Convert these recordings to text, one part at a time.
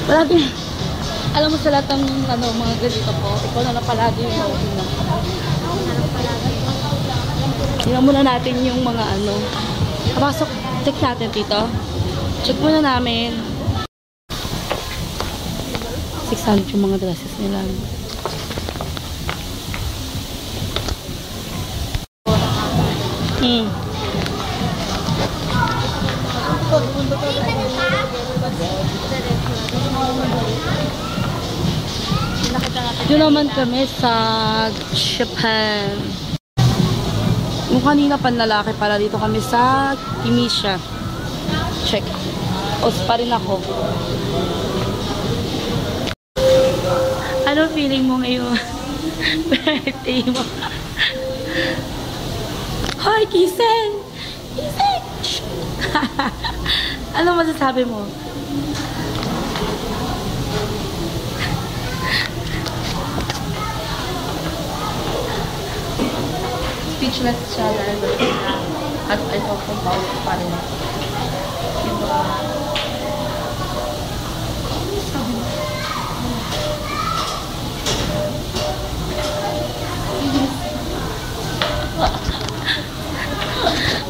Palagi, alam mo sa lahat ng ano, mga ganito po, ikaw na lang palagi yung nauuna. Tingnan muna natin yung mga ano. Kapasok, check natin dito. Check muna namin. 600 yung mga dresses nila. Doon naman kami sa Japan. Yung kanina panlalaki pala, dito kami sa Kimisha. Check. Os pa rin ako. Ano feeling mo ngayon? Birthday mo. Hoy, Kisen! Kisen! Ano masasabi mo? Speechless siya dahil at ito kung bawal pa rin. Diba?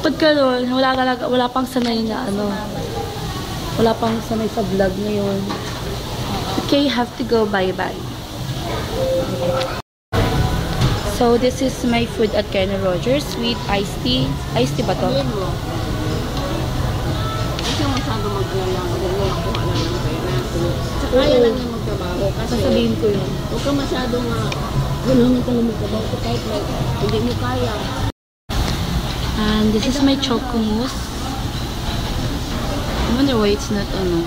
Pagka doon, wala pang sanay na ano. Wala pang sanay sa vlog ngayon. Okay, have to go, bye-bye. So, this is my food at Kenny Rogers with iced tea. Iced tea ba to? Hindi siya masyado mag-alala. Magagawa ko alala ng pera. Kaya lang yung magtrabaho. Kasi sasabihin ko yun. Huwag ka masyado gano'n ka lang magtrabaho. Kahit like, hindi mo kaya. And this is my choco mousse. I wonder why it's not ano.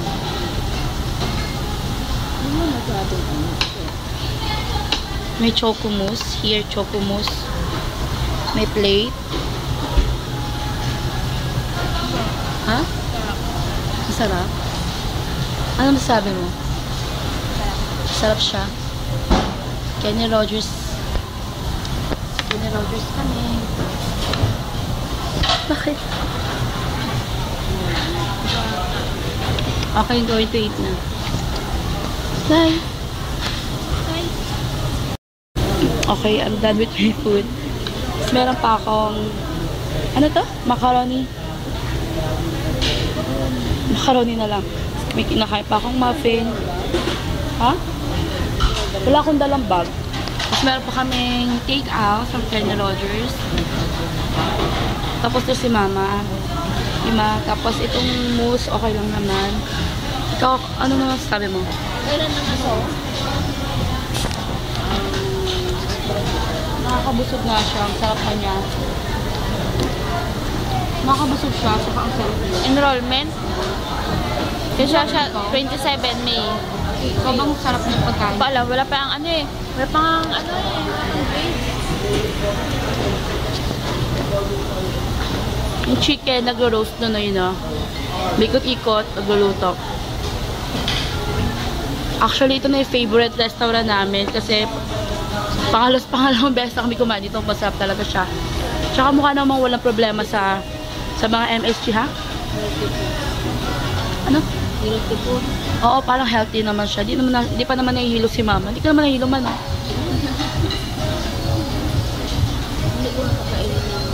Hindi mo masyado May choco mousse. Here, choco mousse. May plate. Ha? Masarap? Ano masasabi mo? Sarap siya. Kenny Rogers. Kenny Rogers kami. Bakit? Okay, going to eat na. Bye! Okay, I'm done with my food. Tapos meron pa akong, ano to? Macaroni. Macaroni na lang. May kinakain pa akong muffin. Ha? Wala akong dalang bag. Tapos meron pa kaming take out from Kenny Rogers. Tapos to si Mama. Tapos itong mousse, okay lang naman. Ikaw, ano naman sabi mo? Kailan naman ito? Nakakabusog nga siya. Ang sarap pa niya. Nakakabusog siya. Saka ang sarap niya. Enrollment? Kasi siya 27 May. Ikaw bang sarap ng pagkain? Wala, wala pa ang ano eh. Wala pa ang ano eh. Yung chicken, nagro-roast na yun ah. Ikot-ikot, nagluluto. Actually, ito na yung favorite restaurant namin kasi pangalawang beses na kami kumain dito. Masarap talaga siya. Tsaka mukha namang walang problema sa mga MSG, ha? Ano? Healthy food. Oo, parang healthy naman siya. Di pa naman nahihilo si Mama. Di ka naman nahihilo man, ah. Hindi ko nakakainin ng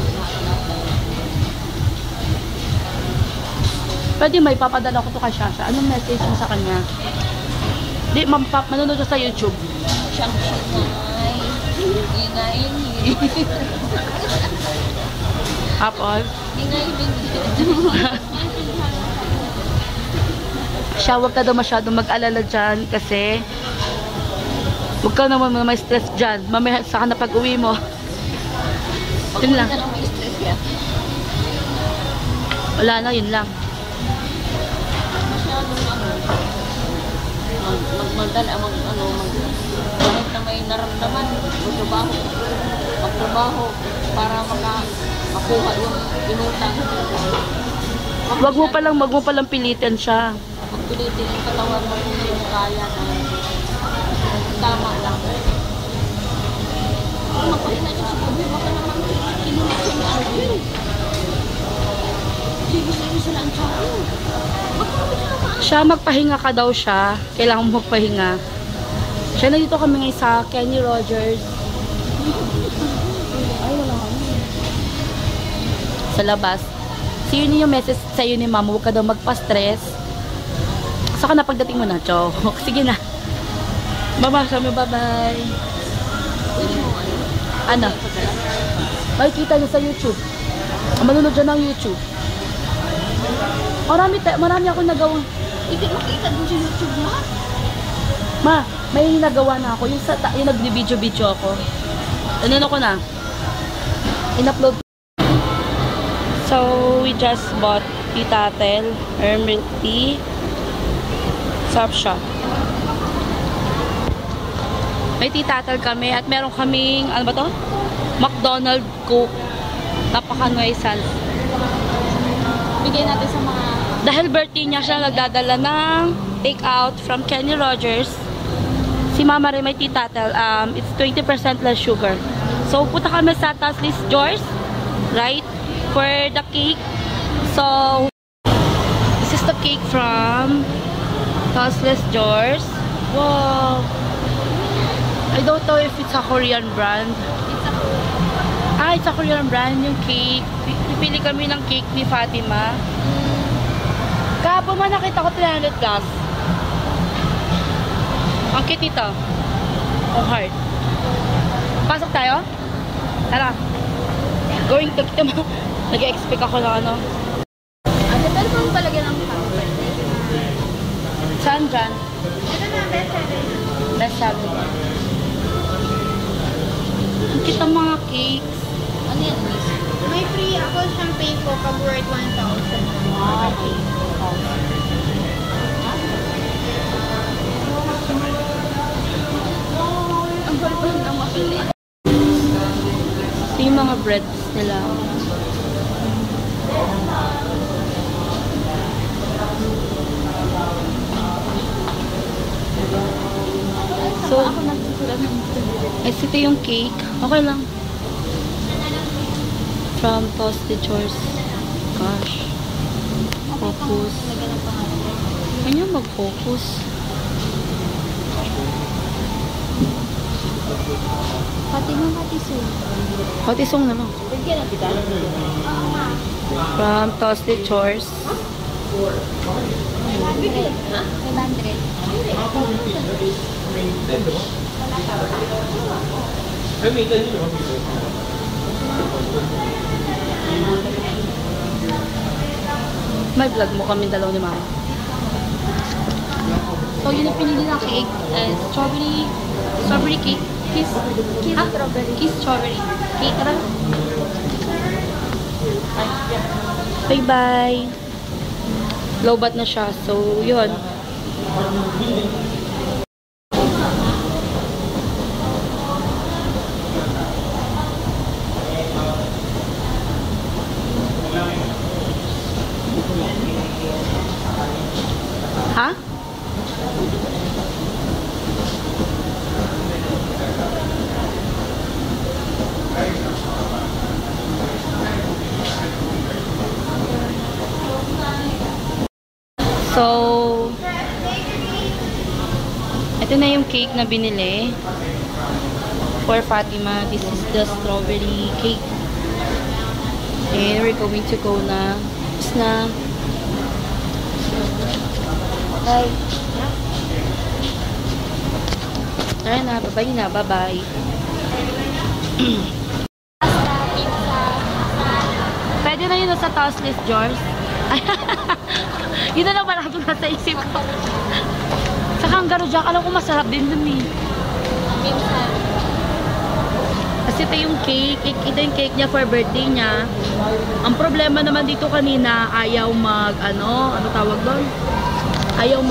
Pwede may papadala ko to kay Shasha. Anong message mo sa kanya? Di, manonood siya sa YouTube. siyang ingay. Tapos, Ingay din. siya, huwag ka daw masyadong mag-alala dyan kasi huwag ka naman may stress dyan. Mamaya saka na pag-uwi mo. Yun lang. May stress yan. Wala na, yun lang. Magdala, kahit na may naramdaman, magtrabaho para makuha yung inutang. Wag mo palang pilitin siya. Magpilitin yung katawan mo kung hindi mo kaya na tama lang. Magpahina siya sa gabi, baka naman kinulit siya ni Alvin. Sige sila ang tao. Magpahina siya naman. Siya, magpahinga ka daw siya. Kailangan mo magpahinga. Siya, nandito kami ngayon sa Kenny Rogers. Ay, wala kami. Sa labas. So, yun yung message sa'yo ni mama. Huwag ka daw magpa-stress. Saka na pagdating mo na, Chok. Sige na. Bye-bye. Bye-bye. Ano? Makikita niyo sa YouTube. Manunod dyan ng YouTube. Marami akong nagawa. Hindi makita din sa YouTube mo. Ma, may nagawa na ako. Yung nag-video-video ako. Ano ko na? In-upload. So, we just bought tea tatel, milk tea, sarap siya. May tea tatel kami at meron kaming, ano ba to? McDonald's Coke. Napaka-noisan. Bigay natin sa mga... Dahil birthday niya siya, nagdadala ng take-out from Kenny Rogers. Si Mama rin may tea tatel. It's 20% less sugar. So, punta kami sa Taslis George, right? For the cake. So, this is the cake from Taslis George. Wow! I don't know if it's a Korean brand. It's a Korean brand yung cake. Pipili kami ng cake ni Fatima. Kahapon man nakita ko 300 plus. Ang cute ito. Ang heart. Pasok tayo? Tara. Going to kita. Nag-expect ako ng ano. Ate, pero kung palagyan ng pang-birthday? Saan dyan? Ito na, best-seller. Best seller. Ang cute ang mga cakes. Ano yan, miss? May free ako champagne ko pag worth 1,000. Okay. Ang gulpon ng mapili. Ito yung mga breads nila. So, Ako nagsusulat ng ito yung cake. Okay lang. From Toasted Chores. Gosh. Focus. Kanya mag-focus. Pati mo, pati soon. Patisong na lang. Bigyan na kita. From Toasted Chores. 500. Ha? 500. May vlog mo kami dalaw ni Mama. So, yun yung pinili ng cake. Strawberry cake. Kiss strawberry. Kiss strawberry. Cake na. Bye-bye. Low-bat na siya. So, yun. Ha? So, ito na yung cake na binili for Fatima. This is the strawberry cake. And we're going to go na. Tapos na. Bye. Tara na, bye-bye na, bye-bye. Pwede na yun sa Taslis George. Yun na lang pala kung nasa isip ko. Sa Kangaroo Jack, alam ko masarap din dun eh. Kasi ito yung cake. Ito yung cake niya for birthday niya. Ang problema naman dito kanina, ayaw ano tawag doon? Ayaw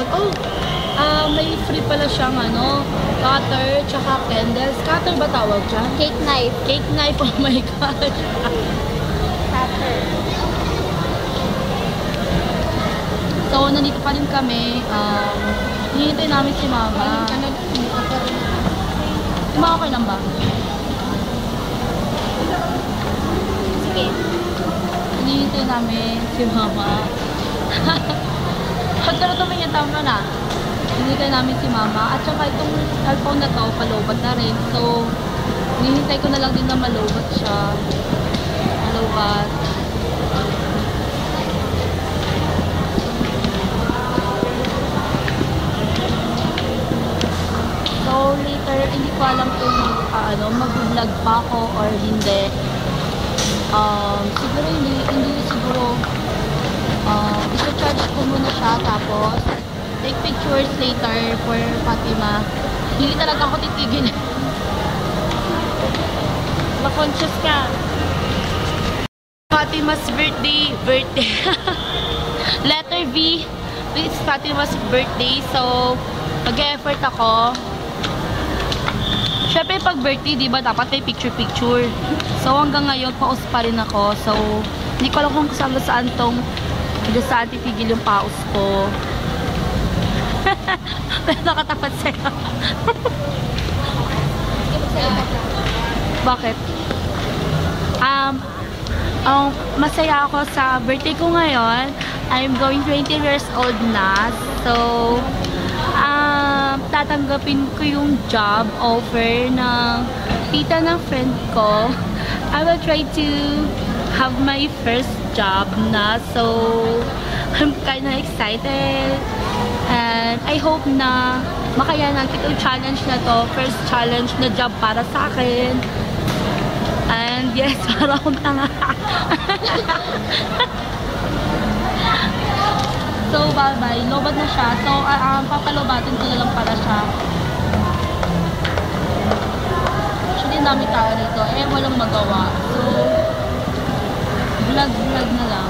may free pala siyang cutter, tsaka candles. Cutter ba tawag dyan? Cake knife. Cake knife, oh my gosh. Cutter. So, nandito pa rin kami. Hinihintay namin si Mama. Mama, okay lang ba? Sige. Hinihintay namin si Mama. Pagkaro tumingin, tama na. Hinihintay namin si mama. At saka itong cellphone na to, palobat na rin. So, hinihintay ko na lang din na malobat siya. Malobat. So, later, hindi ko alam kung mag-vlog pa ako or hindi. Siguro hindi siguro i-charge ko muna siya tapos take pictures later for Fatima. Hindi talaga ako titigil. Ma-conscious ka. Fatima's birthday. Letter V. It's Fatima's birthday. So, mag-e-effort ako. Siyempre, pag birthday, di ba, dapat may picture-picture. So, hanggang ngayon, paus pa rin ako. So, hindi ko alam kung saan titigil yung paus ko. Pero nakatapat sa'yo. Bakit? Masaya ako sa birthday ko ngayon. I'm going 20 years old na. So, tatanggapin ko yung job offer ng tita ng friend ko. I will try to have my first job na. So, I'm kinda excited. And I hope na makayanan ko itong challenge na to. First challenge na job para sa akin. And yes, para akong tanga. So, bye-bye. Lobad na siya. So, papalobatin ko na lang para siya. Actually, dami tao dito. Walang magawa. So, vlog na lang.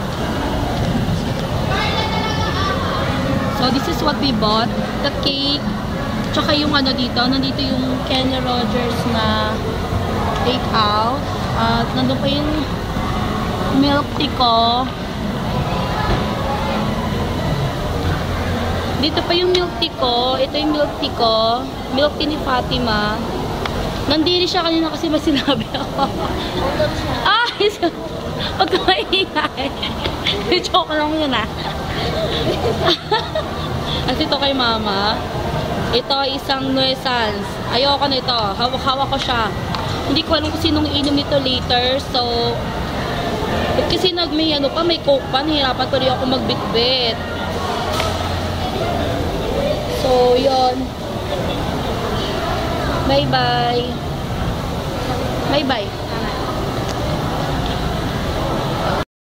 So, this is what we bought. The cake. Tsaka yung dito. Nandito yung Kenny Rogers na take out. At nandun pa yung milk tea ko. Dito pa yung milk tea ko. Ito yung milk tea ko. Milk tea ni Fatima. Nandiri siya kanina kasi may sinabi ako. Ay! Huwag ka maingay. Joke lang yun At ito kay mama. Ito isang nuisance. Ayoko nito. Hawak-hawak ko siya. Hindi ko alam kung sinong inom nito later. So, kasi may coke pa. Nahirapan ko rin ako magbitbit. So, yun. Bye-bye. Bye-bye.